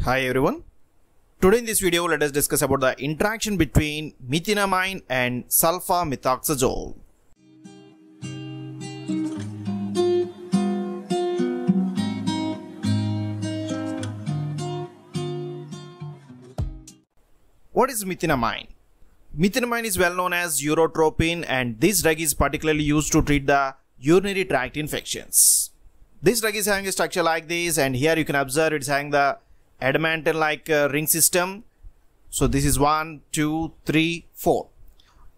Hi everyone. Today in this video let us discuss about the interaction between methenamine and sulfamethoxazole. What is methenamine? Methenamine is well known as urotropin, and this drug is particularly used to treat the urinary tract infections. This drug is having a structure like this, and here you can observe it's having the adamantine-like ring system. So this is 1, 2, 3, 4.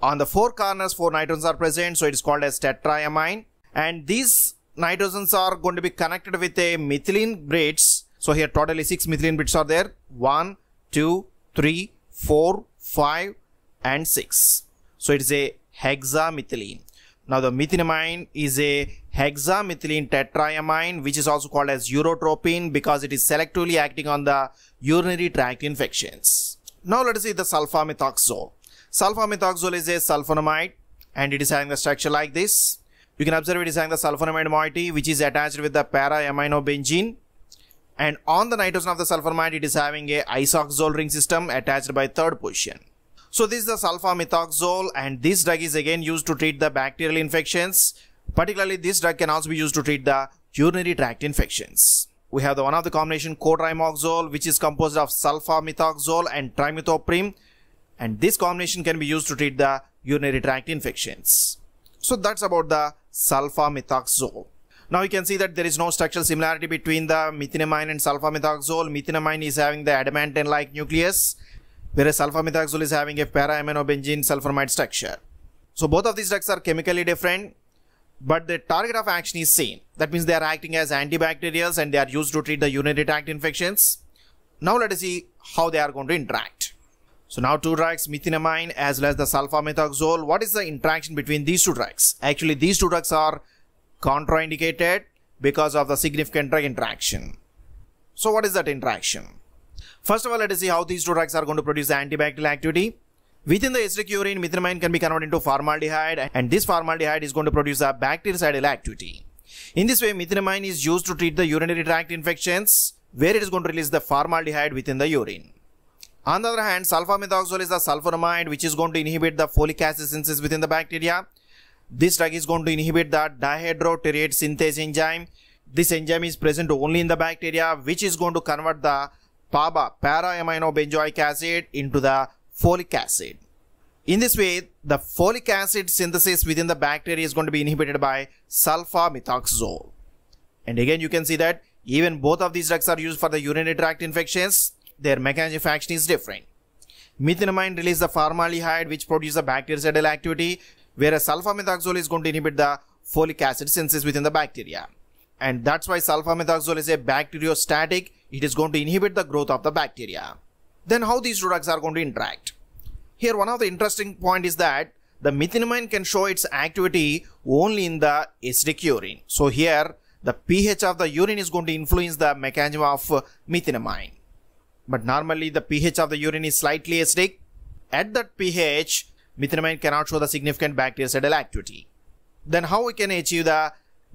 On the four corners, 4 nitrogens are present, so it is called as tetraamine. And these nitrogens are going to be connected with a methylene bridge. So here totally 6 methylene bridges are there. 1, 2, 3, 4, 5 and 6. So it is a hexamethylene. Now the methenamine is a hexamethylene tetraamine, which is also called as urotropin because it is selectively acting on the urinary tract infections. Now let us see the sulfamethoxazole. Sulfamethoxazole is a sulfonamide and it is having the structure like this. You can observe it is having the sulfonamide moiety which is attached with the para-aminobenzene, and on the nitrogen of the sulfonamide it is having a isoxazole ring system attached by third position. So this is the sulfamethoxazole, and this drug is again used to treat the bacterial infections. Particularly this drug can also be used to treat the urinary tract infections. We have the one of the combination cotrimoxazole, which is composed of sulfamethoxazole and trimethoprim, and this combination can be used to treat the urinary tract infections. So that's about the sulfamethoxazole. Now you can see that there is no structural similarity between the methenamine and sulfamethoxazole. Methenamine is having the adamantine-like nucleus, whereas sulfamethoxazole is having a para-aminobenzene sulfonamide structure. So both of these drugs are chemically different, but the target of action is same. That means they are acting as antibacterials and they are used to treat the urinary tract infections. Now let us see how they are going to interact. So now two drugs, methenamine as well as the sulfamethoxazole. What is the interaction between these two drugs? Actually these two drugs are contraindicated because of the significant drug interaction. So what is that interaction? First of all, let us see how these two drugs are going to produce the antibacterial activity. Within the acidic urine, methenamine can be converted into formaldehyde, and this formaldehyde is going to produce a bactericidal activity. In this way, methenamine is used to treat the urinary tract infections, where it is going to release the formaldehyde within the urine. On the other hand, sulfamethoxazole is the sulfonamide, which is going to inhibit the folic acid synthesis within the bacteria. This drug is going to inhibit the dihydroterate synthase enzyme. This enzyme is present only in the bacteria, which is going to convert the PABA, para-aminobenzoic acid, into the folic acid. In this way, the folic acid synthesis within the bacteria is going to be inhibited by sulfamethoxazole. And again, you can see that even both of these drugs are used for the urinary tract infections. Their mechanism of action is different. Methenamine releases the formaldehyde, which produces a bactericidal activity, whereas sulfamethoxazole is going to inhibit the folic acid synthesis within the bacteria. And that's why sulfamethoxazole is a bacteriostatic. It is going to inhibit the growth of the bacteria. Then how these two drugs are going to interact? Here one of the interesting point is that the methenamine can show its activity only in the acidic urine. So here the pH of the urine is going to influence the mechanism of methenamine. But normally the pH of the urine is slightly acidic. At that pH, methenamine cannot show the significant bactericidal activity. Then how we can achieve the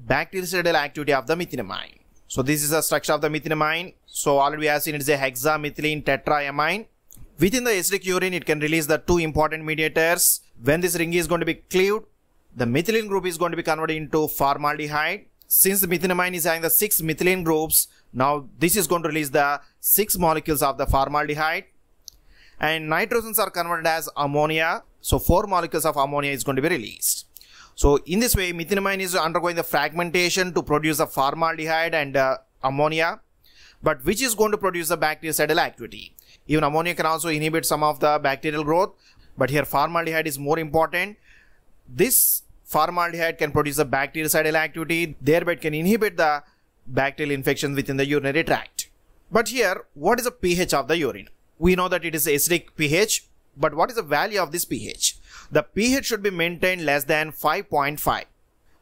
bactericidal activity of the methenamine? So this is the structure of the methenamine. So already we have seen it is a hexamethylene tetraamine. Within the acidic urine, it can release the two important mediators. When this ring is going to be cleaved, the methylene group is going to be converted into formaldehyde. Since the methenamine is having the 6 methylene groups, now this is going to release the 6 molecules of the formaldehyde. And nitrogens are converted as ammonia. So 4 molecules of ammonia is going to be released. So in this way, methenamine is undergoing the fragmentation to produce the formaldehyde and ammonia, but which is going to produce the bactericidal activity. Even ammonia can also inhibit some of the bacterial growth, but here formaldehyde is more important. This formaldehyde can produce a bactericidal activity, thereby it can inhibit the bacterial infections within the urinary tract. But here, what is the pH of the urine? We know that it is acidic pH, but what is the value of this pH? The pH should be maintained less than 5.5.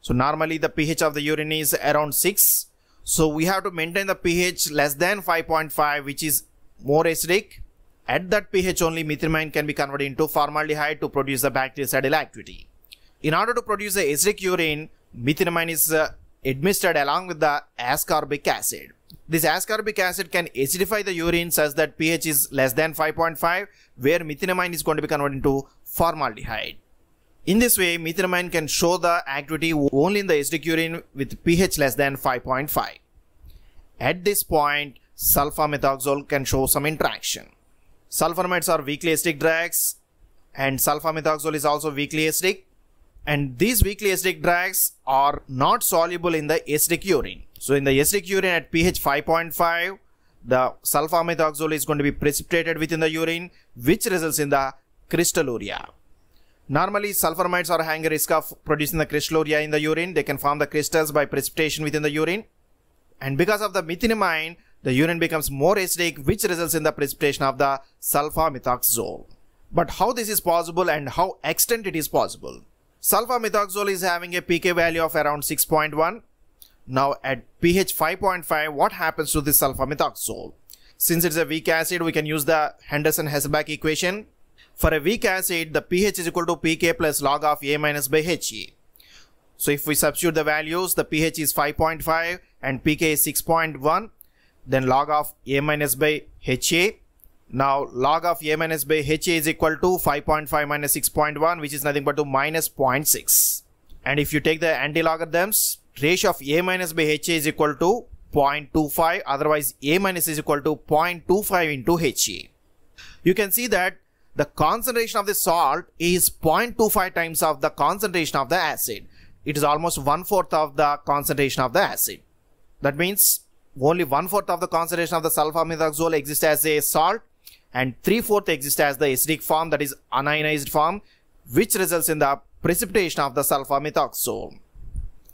So normally the pH of the urine is around 6. So we have to maintain the pH less than 5.5, which is more acidic. At that pH only methenamine can be converted into formaldehyde to produce the bactericidal activity. In order to produce the acidic urine, methenamine is administered along with the ascorbic acid. This ascorbic acid can acidify the urine such that pH is less than 5.5, where methenamine is going to be converted into formaldehyde. In this way, methenamine can show the activity only in the acidic urine with pH less than 5.5. At this point, sulfamethoxazole can show some interaction. Sulfonamides are weakly acidic drugs, and sulfamethoxazole is also weakly acidic. And these weakly acidic drugs are not soluble in the acidic urine. So in the acidic urine at pH 5.5, the sulfamethoxazole is going to be precipitated within the urine, which results in the crystalluria. Normally, sulfonamides are having a risk of producing the crystalluria in the urine. They can form the crystals by precipitation within the urine. And because of the methenamine, the urine becomes more acidic, which results in the precipitation of the sulfamethoxazole. But how this is possible and how extent it is possible? Sulfamethoxazole is having a pK value of around 6.1. Now at pH 5.5, what happens to this sulfamethoxazole? Since it's a weak acid, we can use the Henderson-Hasselbalch equation. For a weak acid, the pH is equal to pK plus log of A minus by HA. So if we substitute the values, the pH is 5.5 and pK is 6.1. Then log of A minus by HA. Now log of A minus by HA is equal to 5.5 minus 6.1, which is nothing but to minus 0.6. And if you take the anti-logarithms, ratio of A minus by HA is equal to 0.25. Otherwise, A minus is equal to 0.25 into HA. You can see that the concentration of the salt is 0.25 times of the concentration of the acid. It is almost 1/4 of the concentration of the acid. That means only 1/4 of the concentration of the sulfamethoxazole exists as a salt, and 3/4 exists as the acidic form, that is unionized form, which results in the precipitation of the sulfamethoxazole.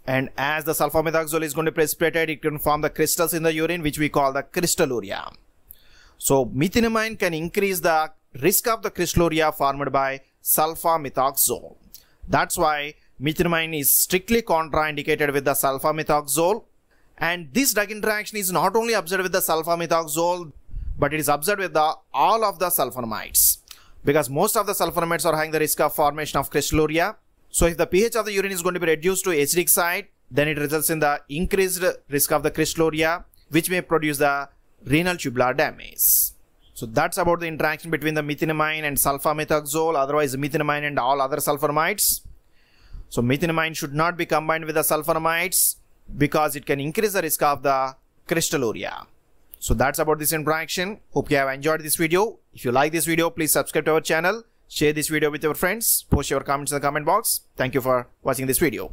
And as the sulfamethoxazole is going to be precipitated, it can form the crystals in the urine, which we call the crystalluria. So methenamine can increase the risk of the crystalluria formed by sulfamethoxazole. That's why methenamine is strictly contraindicated with the sulfamethoxazole. And this drug interaction is not only observed with the sulfamethoxazole, but it is observed with all of the sulfonamides, because most of the sulfonamides are having the risk of formation of crystalluria. So if the pH of the urine is going to be reduced to acidic side, then it results in the increased risk of the crystalluria, which may produce the renal tubular damage. So that's about the interaction between the methenamine and sulfamethoxazole, otherwise methenamine and all other sulfonamides. So methenamine should not be combined with the sulfonamides because it can increase the risk of the crystalluria. So that's about this interaction. Hope you have enjoyed this video. If you like this video, please subscribe to our channel, share this video with your friends, post your comments in the comment box. Thank you for watching this video.